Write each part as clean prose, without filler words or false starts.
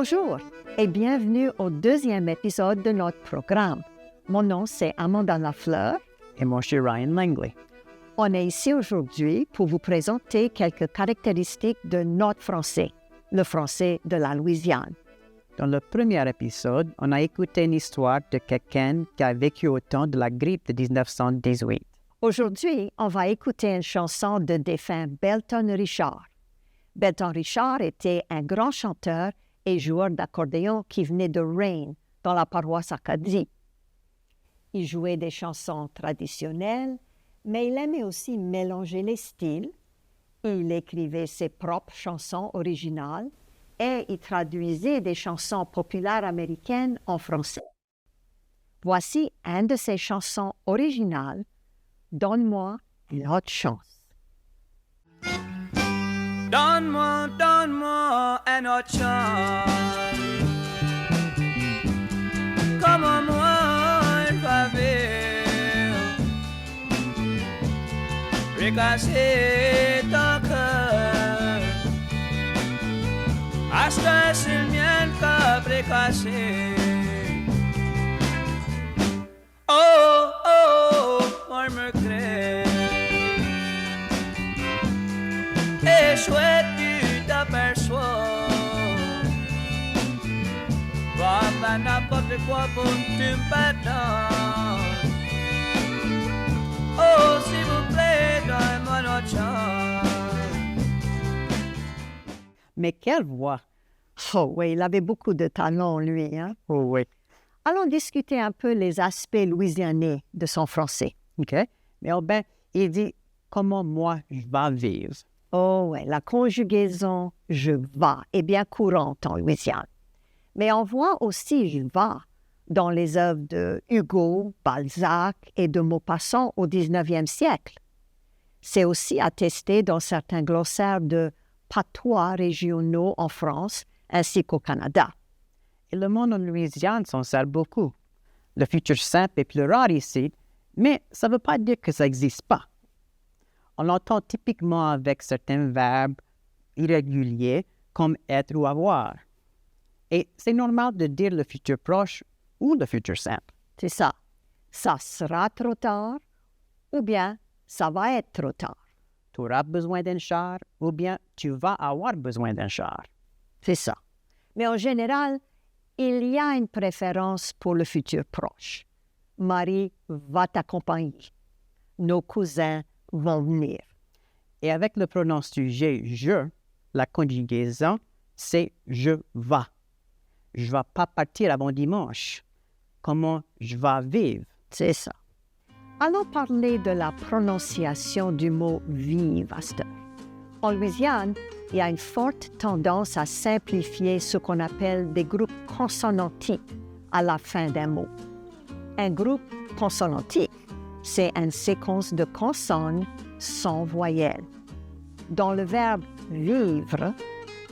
Bonjour et bienvenue au deuxième épisode de notre programme. Mon nom, c'est Amanda Lafleur. Et moi, je suis Ryan Langley. On est ici aujourd'hui pour vous présenter quelques caractéristiques de notre français, le français de la Louisiane. Dans le premier épisode, on a écouté une histoire de quelqu'un qui a vécu au temps de la grippe de 1918. Aujourd'hui, on va écouter une chanson de défunt Belton Richard. Belton Richard était un grand chanteur et joueur d'accordéon qui venait de Rayne, dans la paroisse Acadie. Il jouait des chansons traditionnelles, mais il aimait aussi mélanger les styles. Il écrivait ses propres chansons originales et il traduisait des chansons populaires américaines en français. Voici une de ses chansons originales, « Donne-moi une autre chance ». Donne-moi une autre chance. Comment moi je vais recasser ton cœur. À ce que c'est le mien qui a précassé. Oh, oh, on me crée. Et chouette, tu t'aperçois. Va faire n'importe quoi pour que tu me pardonnes. Oh, s'il vous plaît, donne-moi notre chance. Mais quelle voix! Oh oui, il avait beaucoup de talent, lui, hein? Oh oui. Allons discuter un peu les aspects louisianais de son français. OK. Mais il dit « Comment moi je vais vivre ». Oh oui, la conjugaison « je vais » est bien courante en Louisiane. Mais on voit aussi « je vais » dans les œuvres de Hugo, Balzac et de Maupassant au 19e siècle. C'est aussi attesté dans certains glossaires de patois régionaux en France ainsi qu'au Canada. Et le monde en Louisiane s'en sert beaucoup. Le futur simple est plus rare ici, mais ça ne veut pas dire que ça n'existe pas. On l'entend typiquement avec certains verbes irréguliers comme être ou avoir. Et c'est normal de dire le futur proche ou le futur simple. C'est ça. Ça sera trop tard ou bien ça va être trop tard. Tu auras besoin d'un char ou bien tu vas avoir besoin d'un char. C'est ça. Mais en général, il y a une préférence pour le futur proche. Marie va t'accompagner. Nos cousins vont venir. Et avec le pronom sujet « je », la conjugaison, c'est « je vais ». Je ne vais pas partir avant dimanche. Comment je vais vivre? C'est ça. Allons parler de la prononciation du mot « vivre » à cette heure. En Louisiane, il y a une forte tendance à simplifier ce qu'on appelle des groupes consonantiques à la fin d'un mot. Un groupe consonantique, c'est une séquence de consonnes sans voyelle. Dans le verbe « vivre »,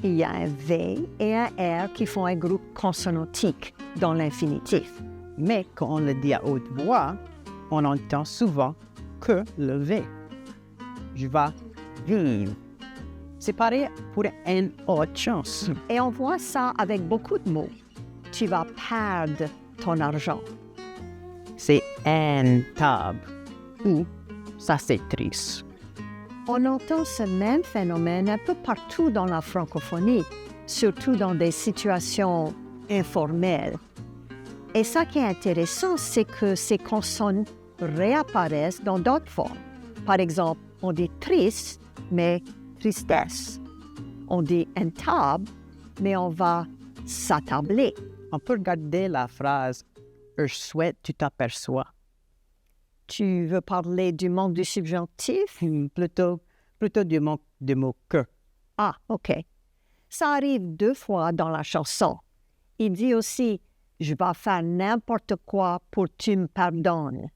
il y a un V et un R qui font un groupe consonantique dans l'infinitif. Mais quand on le dit à haute voix, on entend souvent que le V. Je vais vivre. C'est pareil pour une autre chance. Et on voit ça avec beaucoup de mots. Tu vas perdre ton argent. C'est une table ou ça c'est triste. On entend ce même phénomène un peu partout dans la francophonie, surtout dans des situations informelles. Et ça qui est intéressant, c'est que ces consonnes réapparaissent dans d'autres formes. Par exemple, on dit triste, mais tristesse. On dit une table, mais on va s'attabler. On peut regarder la phrase « Je souhaite, tu t'aperçois ». Tu veux parler du manque du subjonctif? Plutôt du manque du mot « que ». Ah, OK. Ça arrive 2 fois dans la chanson. Il dit aussi « Je vais faire n'importe quoi pour que tu me pardonnes ».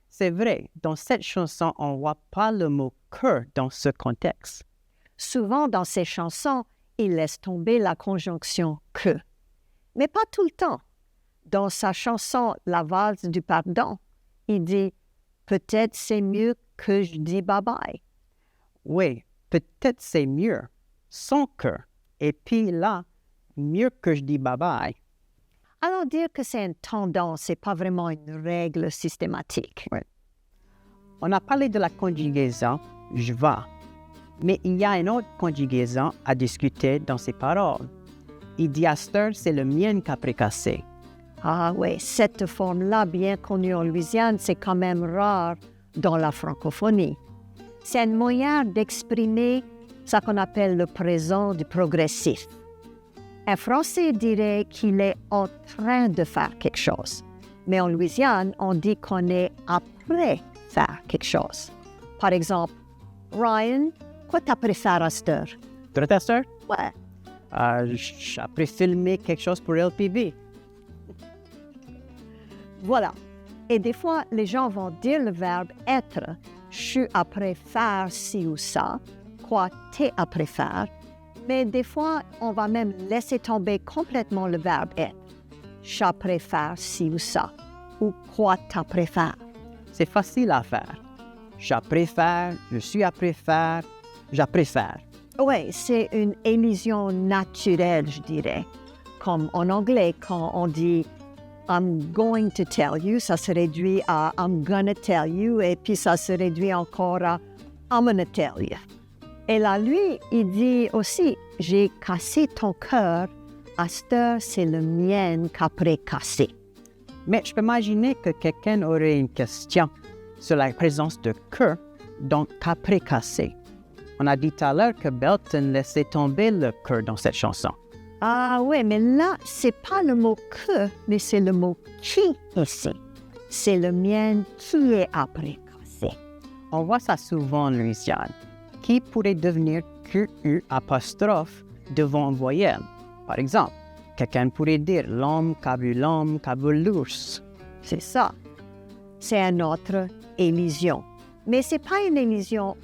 C'est vrai, dans cette chanson, on ne voit pas le mot « que » dans ce contexte. Souvent, dans ces chansons, il laisse tomber la conjonction « que ». Mais pas tout le temps. Dans sa chanson « La valse du pardon », il dit « Peut-être c'est mieux que je dis bye-bye ». Oui, peut-être c'est mieux, sans que. Et puis là, mieux que je dis bye-bye. Allons dire que c'est une tendance et pas vraiment une règle systématique. Ouais. On a parlé de la conjugaison « je vais », mais il y a une autre conjugaison à discuter dans ces paroles. Il dit à cette heure, c'est le mien qui a précassé. Ah oui, cette forme-là, bien connue en Louisiane, c'est quand même rare dans la francophonie. C'est un moyen d'exprimer ce qu'on appelle le présent du progressif. Un Français dirait qu'il est en train de faire quelque chose. Mais en Louisiane, on dit qu'on est après faire quelque chose. Par exemple, Ryan, quoi t'as préféré à cette heure? Tu à cette heure? Ouais. J'ai appris filmer quelque chose pour LPV. Voilà. Et des fois, les gens vont dire le verbe être. Je suis après faire ci ou ça. Quoi t'es après faire. Mais des fois, on va même laisser tomber complètement le verbe être. Je préfère ci ou ça. Ou quoi t'as préfère. C'est facile à faire. Je préfère, je suis après faire, je préfère. Oui, c'est une émission naturelle, je dirais. Comme en anglais, quand on dit I'm going to tell you, ça se réduit à I'm gonna tell you, et puis ça se réduit encore à I'm gonna tell you. Et là, lui, il dit aussi, j'ai cassé ton cœur, à cette heure, c'est le mien qu'après cassé. Mais je peux imaginer que quelqu'un aurait une question sur la présence de que, donc qu'après cassé. On a dit tout à l'heure que Belton laissait tomber le que dans cette chanson. Ah oui, mais là, c'est pas le mot que, mais c'est le mot qui ici. C'est le mien qui est après cassé. On voit ça souvent en Louisiane. Qui pourrait devenir QU apostrophe devant une voyelle? Par exemple, quelqu'un pourrait dire l'homme qu'a vu l'ours. C'est ça. C'est une autre élision. Mais c'est pas une élision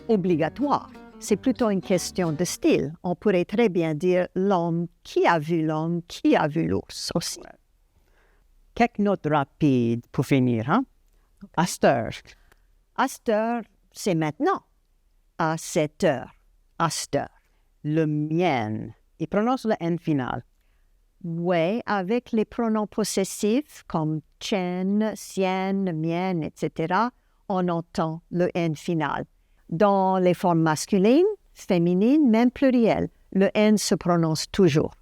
obligatoire. C'est plutôt une question de style. On pourrait très bien dire l'homme qui a vu l'ours aussi. Quelques notes rapides pour finir, hein? À cette heure. À cette heure, c'est maintenant. À cette heure. À cette heure. Le mien. Il prononce le N final. Oui, avec les pronoms possessifs comme tien, sien, mien, etc., on entend le N final. Dans les formes masculines, féminines, même plurielles, le N se prononce toujours.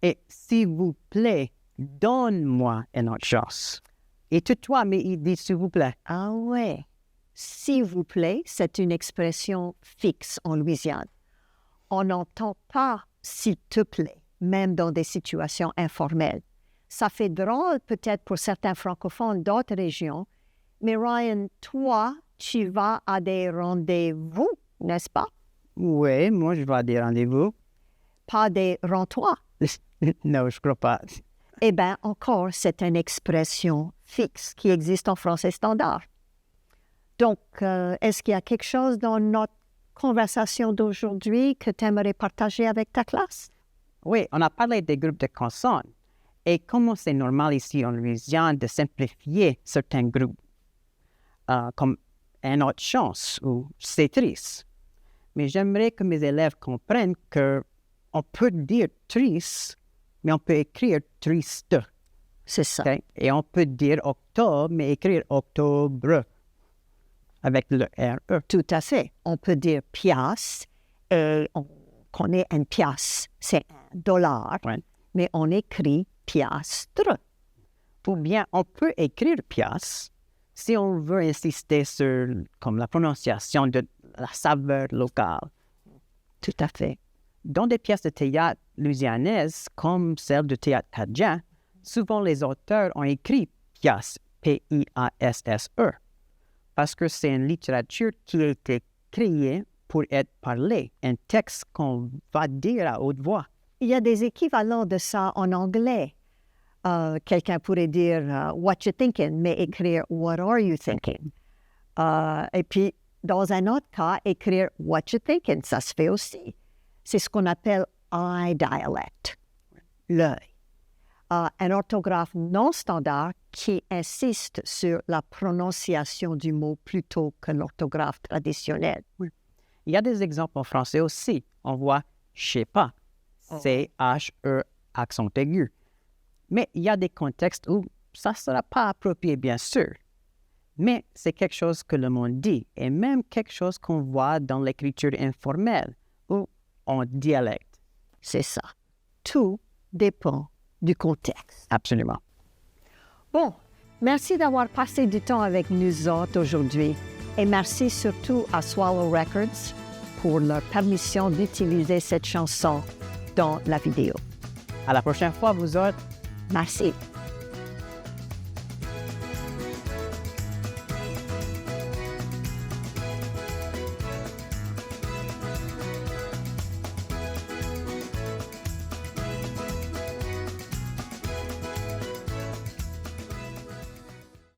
Et s'il vous plaît, donne-moi une autre chance. Et toi, mais il dit s'il vous plaît. Ah ouais. S'il vous plaît, c'est une expression fixe en Louisiane. On n'entend pas s'il te plaît, même dans des situations informelles. Ça fait drôle peut-être pour certains francophones d'autres régions, mais Ryan, toi, tu vas à des rendez-vous, n'est-ce pas? Oui, moi je vais à des rendez-vous. Pas des rends-toi. Non, je crois pas. Eh bien, encore, c'est une expression fixe qui existe en français standard. Donc, est-ce qu'il y a quelque chose dans notre conversation d'aujourd'hui que tu aimerais partager avec ta classe? Oui, on a parlé des groupes de consonnes et comment c'est normal ici en Louisiane de simplifier certains groupes, comme une autre chance ou c'est triste. Mais j'aimerais que mes élèves comprennent qu'on peut dire triste, mais on peut écrire triste. C'est ça. Okay? Et on peut dire octobre, mais écrire octobre avec le RE. Tout à fait. On peut dire piastre et on connaît une piastre, c'est $1, Ouais. mais on écrit piastre. Ou bien on peut écrire piastre si on veut insister sur comme la prononciation de la saveur locale. Tout à fait. Dans des pièces de théâtre louisianaises, comme celle de Théâtre Cadjan, souvent les auteurs ont écrit piastre, P-I-A-S-S-E, parce que c'est une littérature qui a été créée pour être parlée, un texte qu'on va dire à haute voix. Il y a des équivalents de ça en anglais. Quelqu'un pourrait dire what you thinking, mais écrire what are you thinking. Et puis, dans un autre cas, écrire what you thinking, ça se fait aussi. C'est ce qu'on appelle eye dialect, l'œil. Un orthographe non standard qui insiste sur la prononciation du mot plutôt que l'orthographe traditionnelle. Il y a des exemples en français aussi. On voit « je sais pas », C-H-E, accent aigu. Mais il y a des contextes où ça ne sera pas approprié, bien sûr. Mais c'est quelque chose que le monde dit, et même quelque chose qu'on voit dans l'écriture informelle ou en dialecte. C'est ça. Tout dépend du contexte. Absolument. Bon, merci d'avoir passé du temps avec nous autres aujourd'hui. Et merci surtout à Swallow Records pour leur permission d'utiliser cette chanson dans la vidéo. À la prochaine fois, vous autres. Merci.